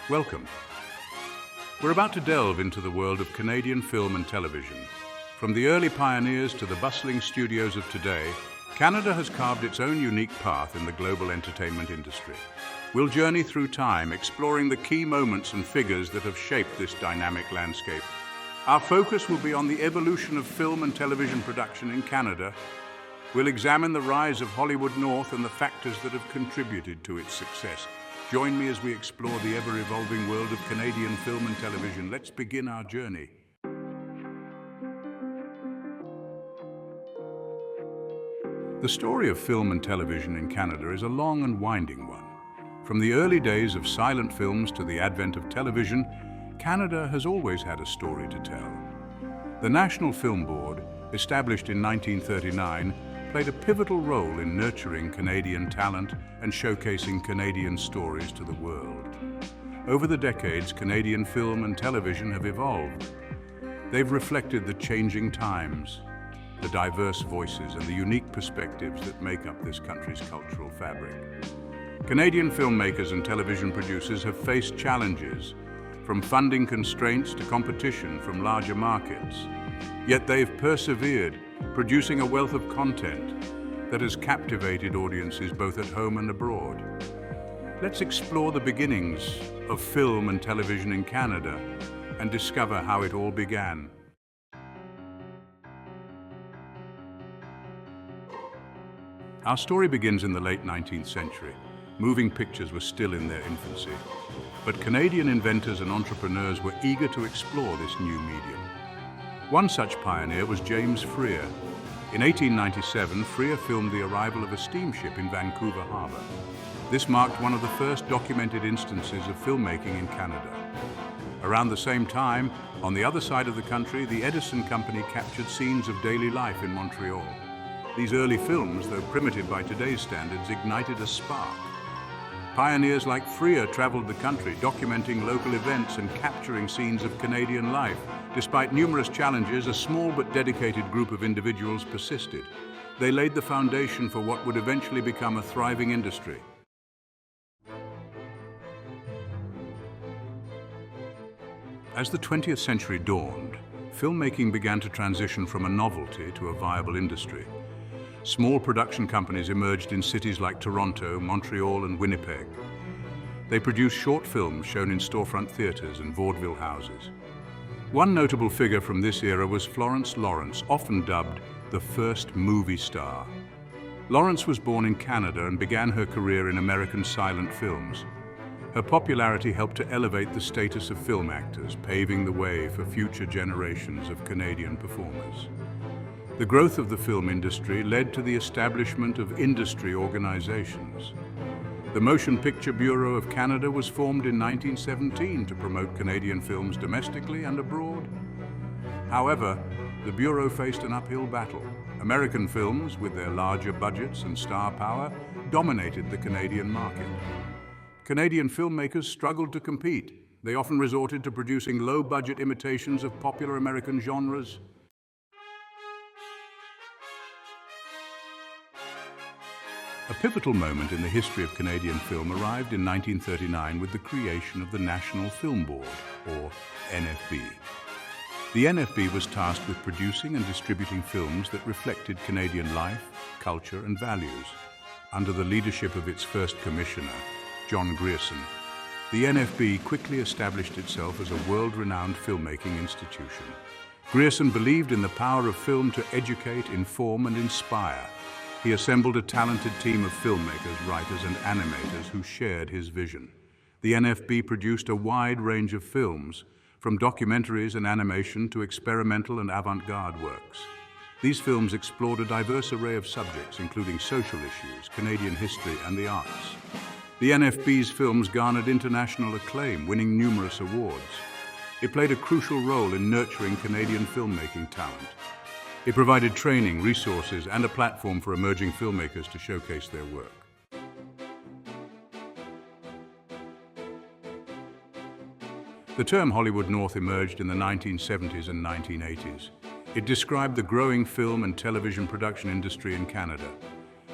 Welcome. We're about to delve into the world of Canadian film and television. From the early pioneers to the bustling studios of today, Canada has carved its own unique path in the global entertainment industry. We'll journey through time, exploring the key moments and figures that have shaped this dynamic landscape. Our focus will be on the evolution of film and television production in Canada. We'll examine the rise of Hollywood North and the factors that have contributed to its success. Join me as we explore the ever-evolving world of Canadian film and television. Let's begin our journey. The story of film and television in Canada is a long and winding one. From the early days of silent films to the advent of television, Canada has always had a story to tell. The National Film Board, established in 1939, played a pivotal role in nurturing Canadian talent and showcasing Canadian stories to the world. Over the decades, Canadian film and television have evolved. They've reflected the changing times, the diverse voices and the unique perspectives that make up this country's cultural fabric. Canadian filmmakers and television producers have faced challenges, from funding constraints to competition from larger markets. Yet they've persevered, producing a wealth of content that has captivated audiences both at home and abroad. Let's explore the beginnings of film and television in Canada and discover how it all began. Our story begins in the late 19th century. Moving pictures were still in their infancy, but Canadian inventors and entrepreneurs were eager to explore this new medium. One such pioneer was James Freer. In 1897, Freer filmed the arrival of a steamship in Vancouver Harbour. This marked one of the first documented instances of filmmaking in Canada. Around the same time, on the other side of the country, the Edison Company captured scenes of daily life in Montreal. These early films, though primitive by today's standards, ignited a spark. Pioneers like Freer traveled the country, documenting local events and capturing scenes of Canadian life. Despite numerous challenges, a small but dedicated group of individuals persisted. They laid the foundation for what would eventually become a thriving industry. As the 20th century dawned, filmmaking began to transition from a novelty to a viable industry. Small production companies emerged in cities like Toronto, Montreal, and Winnipeg. They produced short films shown in storefront theaters and vaudeville houses. One notable figure from this era was Florence Lawrence, often dubbed the first movie star. Lawrence was born in Canada and began her career in American silent films. Her popularity helped to elevate the status of film actors, paving the way for future generations of Canadian performers. The growth of the film industry led to the establishment of industry organizations. The Motion Picture Bureau of Canada was formed in 1917 to promote Canadian films domestically and abroad. However, the Bureau faced an uphill battle. American films, with their larger budgets and star power, dominated the Canadian market. Canadian filmmakers struggled to compete. They often resorted to producing low-budget imitations of popular American genres. A pivotal moment in the history of Canadian film arrived in 1939 with the creation of the National Film Board, or NFB. The NFB was tasked with producing and distributing films that reflected Canadian life, culture, and values. Under the leadership of its first commissioner, John Grierson, the NFB quickly established itself as a world-renowned filmmaking institution. Grierson believed in the power of film to educate, inform, and inspire. He assembled a talented team of filmmakers, writers, and animators who shared his vision. The NFB produced a wide range of films, from documentaries and animation to experimental and avant-garde works. These films explored a diverse array of subjects, including social issues, Canadian history, and the arts. The NFB's films garnered international acclaim, winning numerous awards. It played a crucial role in nurturing Canadian filmmaking talent. It provided training, resources, and a platform for emerging filmmakers to showcase their work. The term Hollywood North emerged in the 1970s and 1980s. It described the growing film and television production industry in Canada.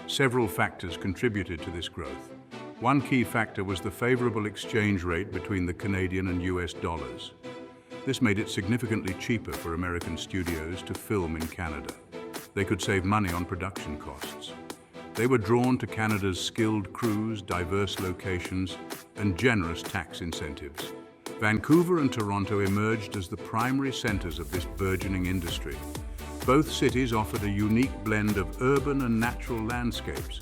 Several factors contributed to this growth. One key factor was the favorable exchange rate between the Canadian and US dollars. This made it significantly cheaper for American studios to film in Canada. They could save money on production costs. They were drawn to Canada's skilled crews, diverse locations, and generous tax incentives. Vancouver and Toronto emerged as the primary centers of this burgeoning industry. Both cities offered a unique blend of urban and natural landscapes.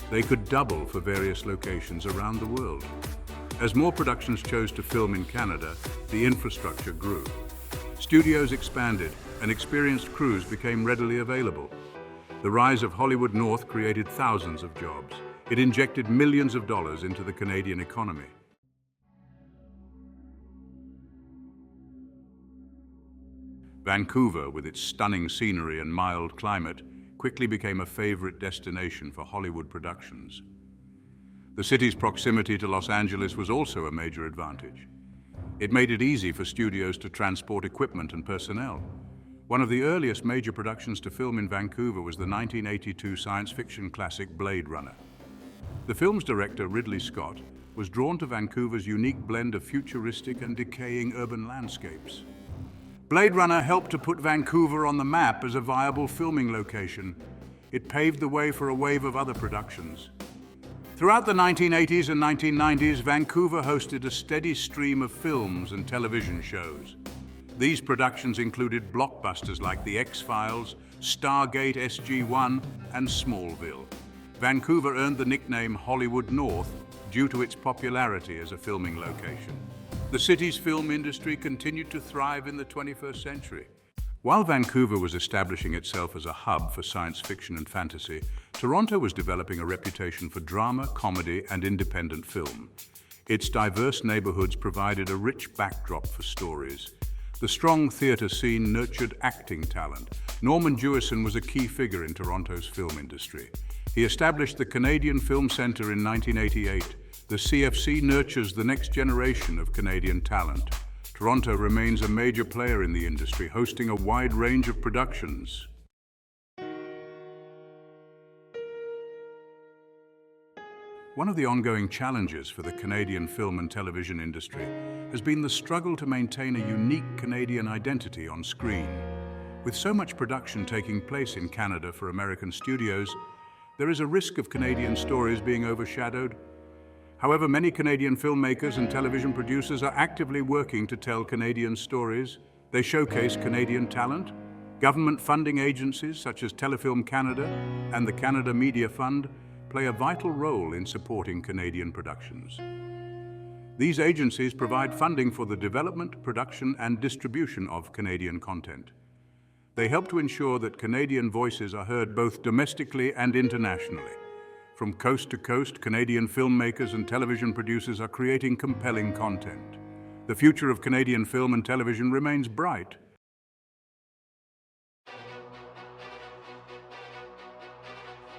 They could double for various locations around the world. As more productions chose to film in Canada, the infrastructure grew. Studios expanded, and experienced crews became readily available. The rise of Hollywood North created thousands of jobs. It injected millions of dollars into the Canadian economy. Vancouver, with its stunning scenery and mild climate, quickly became a favorite destination for Hollywood productions. The city's proximity to Los Angeles was also a major advantage. It made it easy for studios to transport equipment and personnel. One of the earliest major productions to film in Vancouver was the 1982 science fiction classic Blade Runner. The film's director, Ridley Scott, was drawn to Vancouver's unique blend of futuristic and decaying urban landscapes. Blade Runner helped to put Vancouver on the map as a viable filming location. It paved the way for a wave of other productions. Throughout the 1980s and 1990s, Vancouver hosted a steady stream of films and television shows. These productions included blockbusters like The X-Files, Stargate SG-1, and Smallville. Vancouver earned the nickname Hollywood North due to its popularity as a filming location. The city's film industry continued to thrive in the 21st century. While Vancouver was establishing itself as a hub for science fiction and fantasy, Toronto was developing a reputation for drama, comedy, and independent film. Its diverse neighborhoods provided a rich backdrop for stories. The strong theater scene nurtured acting talent. Norman Jewison was a key figure in Toronto's film industry. He established the Canadian Film Centre in 1988. The CFC nurtures the next generation of Canadian talent. Toronto remains a major player in the industry, hosting a wide range of productions. One of the ongoing challenges for the Canadian film and television industry has been the struggle to maintain a unique Canadian identity on screen. With so much production taking place in Canada for American studios, there is a risk of Canadian stories being overshadowed. However, many Canadian filmmakers and television producers are actively working to tell Canadian stories. They showcase Canadian talent. Government funding agencies such as Telefilm Canada and the Canada Media Fund play a vital role in supporting Canadian productions. These agencies provide funding for the development, production, and distribution of Canadian content. They help to ensure that Canadian voices are heard both domestically and internationally. From coast to coast, Canadian filmmakers and television producers are creating compelling content. The future of Canadian film and television remains bright.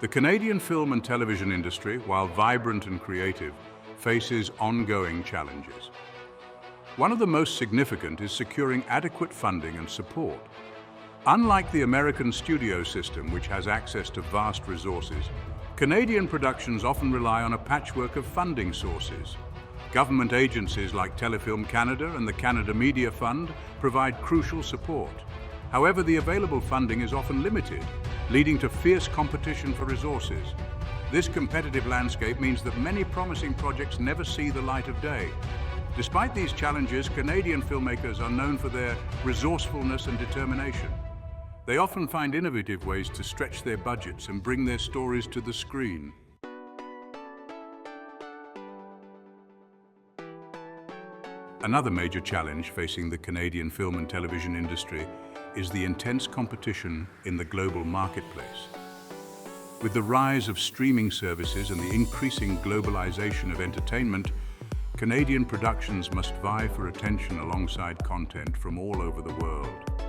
The Canadian film and television industry, while vibrant and creative, faces ongoing challenges. One of the most significant is securing adequate funding and support. Unlike the American studio system, which has access to vast resources, Canadian productions often rely on a patchwork of funding sources. Government agencies like Telefilm Canada and the Canada Media Fund provide crucial support. However, the available funding is often limited, leading to fierce competition for resources. This competitive landscape means that many promising projects never see the light of day. Despite these challenges, Canadian filmmakers are known for their resourcefulness and determination. They often find innovative ways to stretch their budgets and bring their stories to the screen. Another major challenge facing the Canadian film and television industry is the intense competition in the global marketplace. With the rise of streaming services and the increasing globalization of entertainment, Canadian productions must vie for attention alongside content from all over the world.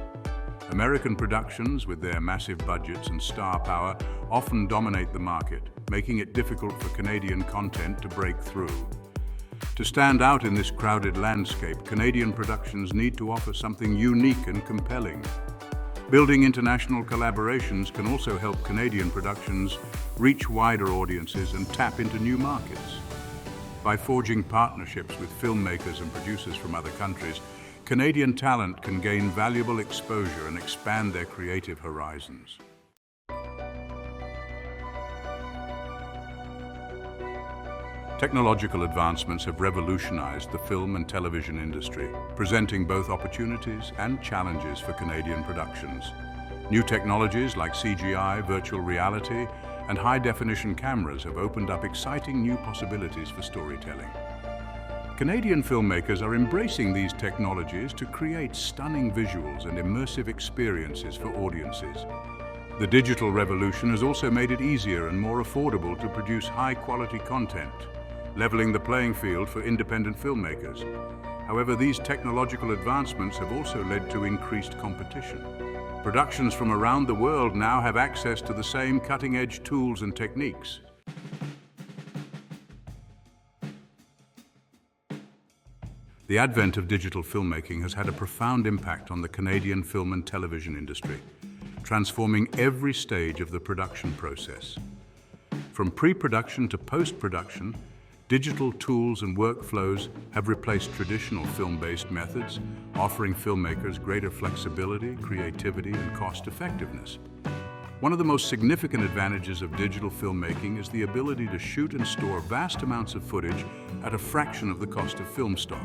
American productions, with their massive budgets and star power, often dominate the market, making it difficult for Canadian content to break through. To stand out in this crowded landscape, Canadian productions need to offer something unique and compelling. Building international collaborations can also help Canadian productions reach wider audiences and tap into new markets. By forging partnerships with filmmakers and producers from other countries, Canadian talent can gain valuable exposure and expand their creative horizons. Technological advancements have revolutionized the film and television industry, presenting both opportunities and challenges for Canadian productions. New technologies like CGI, virtual reality, and high-definition cameras have opened up exciting new possibilities for storytelling. Canadian filmmakers are embracing these technologies to create stunning visuals and immersive experiences for audiences. The digital revolution has also made it easier and more affordable to produce high-quality content, leveling the playing field for independent filmmakers. However, these technological advancements have also led to increased competition. Productions from around the world now have access to the same cutting-edge tools and techniques. The advent of digital filmmaking has had a profound impact on the Canadian film and television industry, transforming every stage of the production process. From pre-production to post-production, digital tools and workflows have replaced traditional film-based methods, offering filmmakers greater flexibility, creativity, and cost-effectiveness. One of the most significant advantages of digital filmmaking is the ability to shoot and store vast amounts of footage at a fraction of the cost of film stock.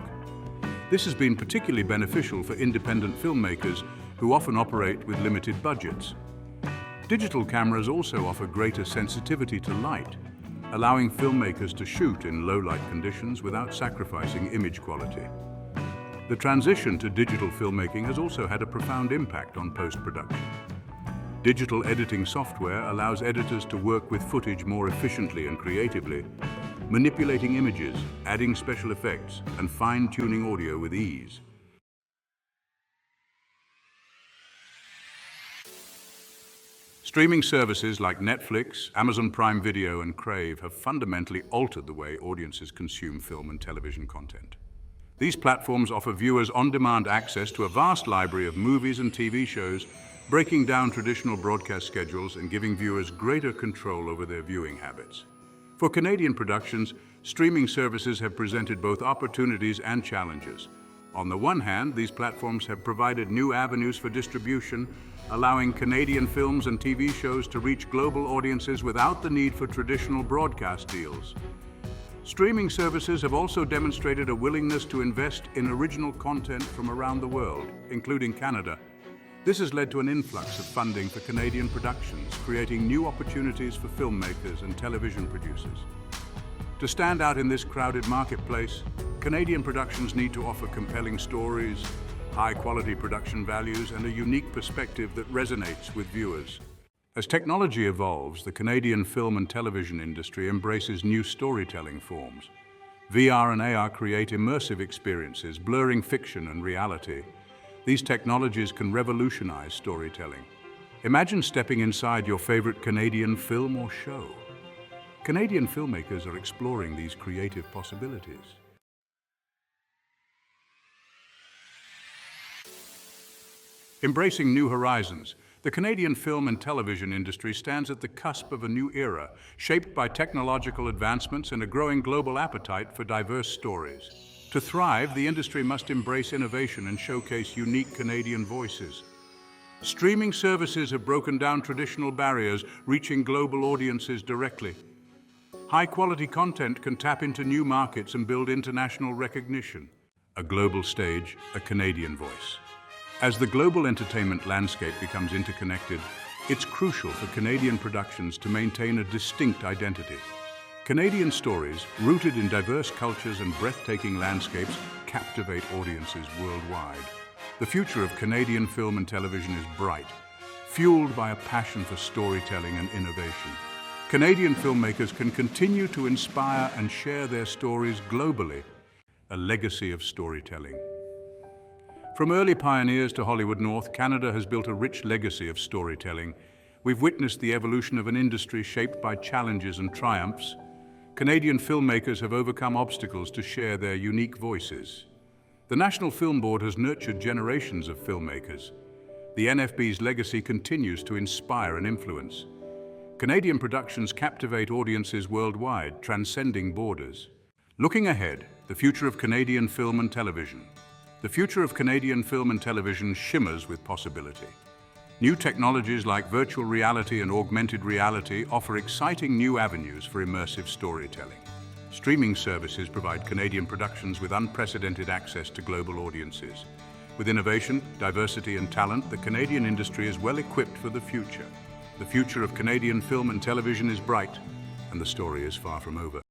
This has been particularly beneficial for independent filmmakers who often operate with limited budgets. Digital cameras also offer greater sensitivity to light, allowing filmmakers to shoot in low-light conditions without sacrificing image quality. The transition to digital filmmaking has also had a profound impact on post-production. Digital editing software allows editors to work with footage more efficiently and creatively, manipulating images, adding special effects, and fine-tuning audio with ease. Streaming services like Netflix, Amazon Prime Video, and Crave have fundamentally altered the way audiences consume film and television content. These platforms offer viewers on-demand access to a vast library of movies and TV shows, breaking down traditional broadcast schedules and giving viewers greater control over their viewing habits. For Canadian productions, streaming services have presented both opportunities and challenges. On the one hand, these platforms have provided new avenues for distribution, allowing Canadian films and TV shows to reach global audiences without the need for traditional broadcast deals. Streaming services have also demonstrated a willingness to invest in original content from around the world, including Canada. This has led to an influx of funding for Canadian productions, creating new opportunities for filmmakers and television producers. To stand out in this crowded marketplace, Canadian productions need to offer compelling stories, high-quality production values, and a unique perspective that resonates with viewers. As technology evolves, the Canadian film and television industry embraces new storytelling forms. VR and AR create immersive experiences, blurring fiction and reality. These technologies can revolutionize storytelling. Imagine stepping inside your favorite Canadian film or show. Canadian filmmakers are exploring these creative possibilities. Embracing new horizons, the Canadian film and television industry stands at the cusp of a new era, shaped by technological advancements and a growing global appetite for diverse stories. To thrive, the industry must embrace innovation and showcase unique Canadian voices. Streaming services have broken down traditional barriers, reaching global audiences directly. High-quality content can tap into new markets and build international recognition. A global stage, a Canadian voice. As the global entertainment landscape becomes interconnected, it's crucial for Canadian productions to maintain a distinct identity. Canadian stories, rooted in diverse cultures and breathtaking landscapes, captivate audiences worldwide. The future of Canadian film and television is bright, fueled by a passion for storytelling and innovation. Canadian filmmakers can continue to inspire and share their stories globally, a legacy of storytelling. From early pioneers to Hollywood North, Canada has built a rich legacy of storytelling. We've witnessed the evolution of an industry shaped by challenges and triumphs. Canadian filmmakers have overcome obstacles to share their unique voices. The National Film Board has nurtured generations of filmmakers. The NFB's legacy continues to inspire and influence. Canadian productions captivate audiences worldwide, transcending borders. Looking ahead, the future of Canadian film and television. The future of Canadian film and television shimmers with possibility. New technologies like virtual reality and augmented reality offer exciting new avenues for immersive storytelling. Streaming services provide Canadian productions with unprecedented access to global audiences. With innovation, diversity and talent, the Canadian industry is well equipped for the future. The future of Canadian film and television is bright, and the story is far from over.